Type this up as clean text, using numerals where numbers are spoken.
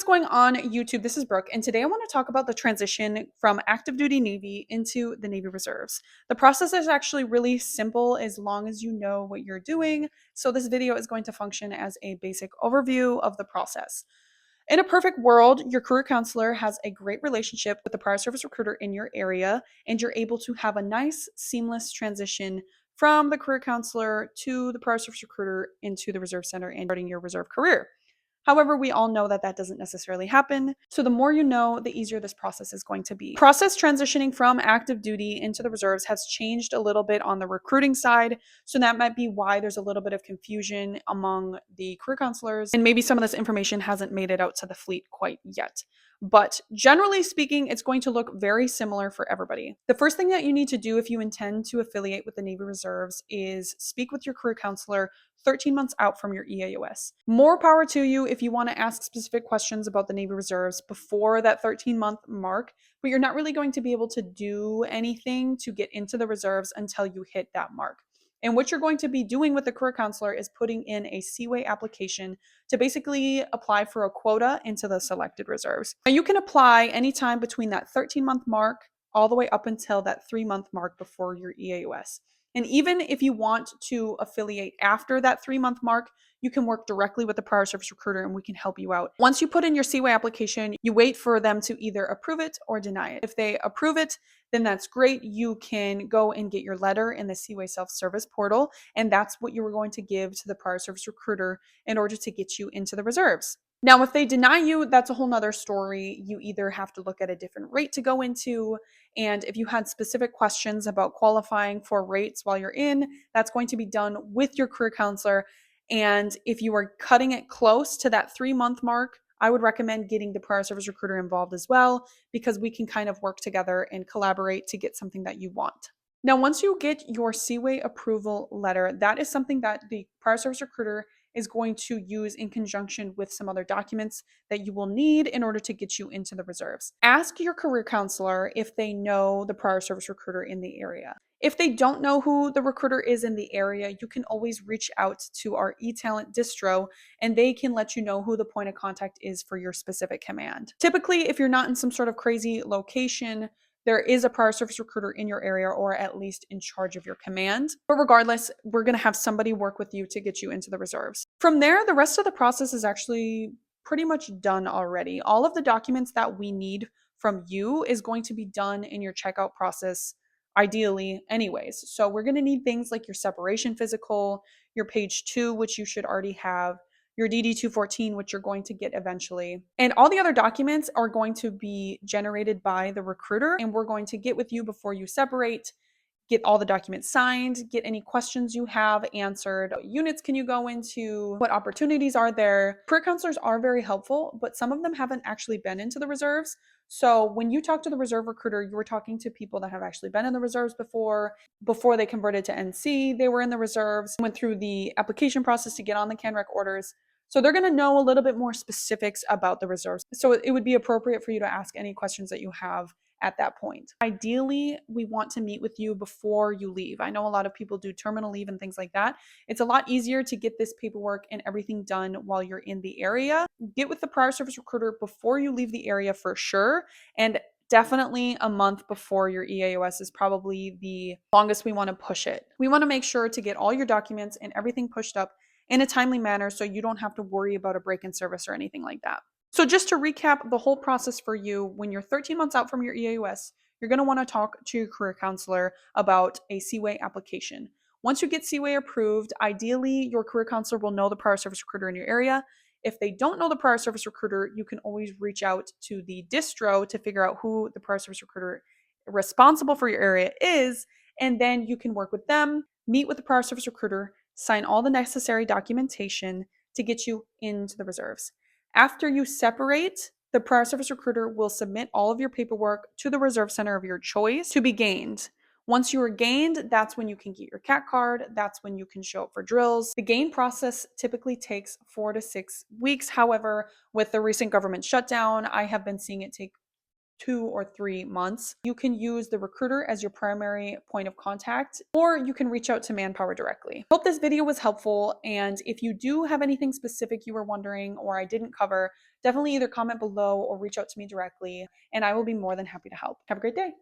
going on YouTube? This is Brooke, and today I want to talk about the transition from active duty Navy into the Navy Reserves. The process is actually really simple as long as you know what you're doing. So this video is going to function as a basic overview of the process. In a perfect world, your career counselor has a great relationship with the prior service recruiter in your area, and you're able to have a nice, seamless transition from the career counselor to the prior service recruiter into the reserve center and starting your reserve career. However, we all know that that doesn't necessarily happen. So the more you know, the easier this process is going to be. Process transitioning from active duty into the reserves has changed a little bit on the recruiting side. So that might be why there's a little bit of confusion among the career counselors. And maybe some of this information hasn't made it out to the fleet quite yet. But generally speaking, it's going to look very similar for everybody. The first thing that you need to do if you intend to affiliate with the Navy Reserves is speak with your career counselor 13 months out from your EAOS. More power to you if you want to ask specific questions about the Navy Reserves before that 13-month mark, but you're not really going to be able to do anything to get into the reserves until you hit that mark. And what you're going to be doing with the career counselor is putting in a Seaway application to basically apply for a quota into the selected reserves. Now you can apply anytime between that 13-month mark all the way up until that 3-month mark before your EAOS. And even if you want to affiliate after that 3-month mark, you can work directly with the prior service recruiter and we can help you out. Once you put in your Seaway application, you wait for them to either approve it or deny it. If they approve it, then that's great. You can go and get your letter in the Seaway self-service portal, and that's what you were going to give to the prior service recruiter in order to get you into the reserves. Now, if they deny you, that's a whole nother story. You either have to look at a different rate to go into, and if you had specific questions about qualifying for rates while you're in, that's going to be done with your career counselor. And if you are cutting it close to that 3-month mark, I would recommend getting the prior service recruiter involved as well, because we can kind of work together and collaborate to get something that you want. Now, once you get your Seaway approval letter, that is something that the prior service recruiter is going to use in conjunction with some other documents that you will need in order to get you into the reserves. Ask your career counselor if they know the prior service recruiter in the area. If they don't know who the recruiter is in the area, you can always reach out to our eTalent distro and they can let you know who the point of contact is for your specific command. Typically, if you're not in some sort of crazy location, there is a prior service recruiter in your area or at least in charge of your command. But regardless, we're going to have somebody work with you to get you into the reserves. From there, the rest of the process is actually pretty much done already. All of the documents that we need from you is going to be done in your checkout process, ideally anyways. So we're going to need things like your separation physical, your page 2, which you should already have, your DD-214, which you're going to get eventually. And all the other documents are going to be generated by the recruiter, and we're going to get with you before you separate, get all the documents signed, get any questions you have answered. What units can you go into? What opportunities are there? Career counselors are very helpful, but some of them haven't actually been into the reserves. So when you talk to the reserve recruiter, you were talking to people that have actually been in the reserves before they converted to NC, they were in the reserves, went through the application process to get on the CANREC orders. So they're going to know a little bit more specifics about the reserves. So it would be appropriate for you to ask any questions that you have at that point. Ideally, we want to meet with you before you leave. I know a lot of people do terminal leave and things like that. It's a lot easier to get this paperwork and everything done while you're in the area. Get with the prior service recruiter before you leave the area for sure. And definitely a month before your EAOS is probably the longest we want to push it. We want to make sure to get all your documents and everything pushed up in a timely manner so you don't have to worry about a break in service or anything like that. So just to recap the whole process for you, when you're 13 months out from your EAOS, you're going to want to talk to your career counselor about a Seaway application. Once you get Seaway approved, ideally your career counselor will know the prior service recruiter in your area. If they don't know the prior service recruiter, you can always reach out to the distro to figure out who the prior service recruiter responsible for your area is, and then you can work with them, meet with the prior service recruiter, sign all the necessary documentation to get you into the reserves. After you separate, the prior service recruiter will submit all of your paperwork to the reserve center of your choice to be gained. Once you are gained, that's when you can get your CAT card. That's when you can show up for drills. The gain process typically takes 4 to 6 weeks. However, with the recent government shutdown, I have been seeing it take 2 or 3 months, you can use the recruiter as your primary point of contact, or you can reach out to Manpower directly. Hope this video was helpful, and if you do have anything specific you were wondering or I didn't cover, definitely either comment below or reach out to me directly, and I will be more than happy to help. Have a great day.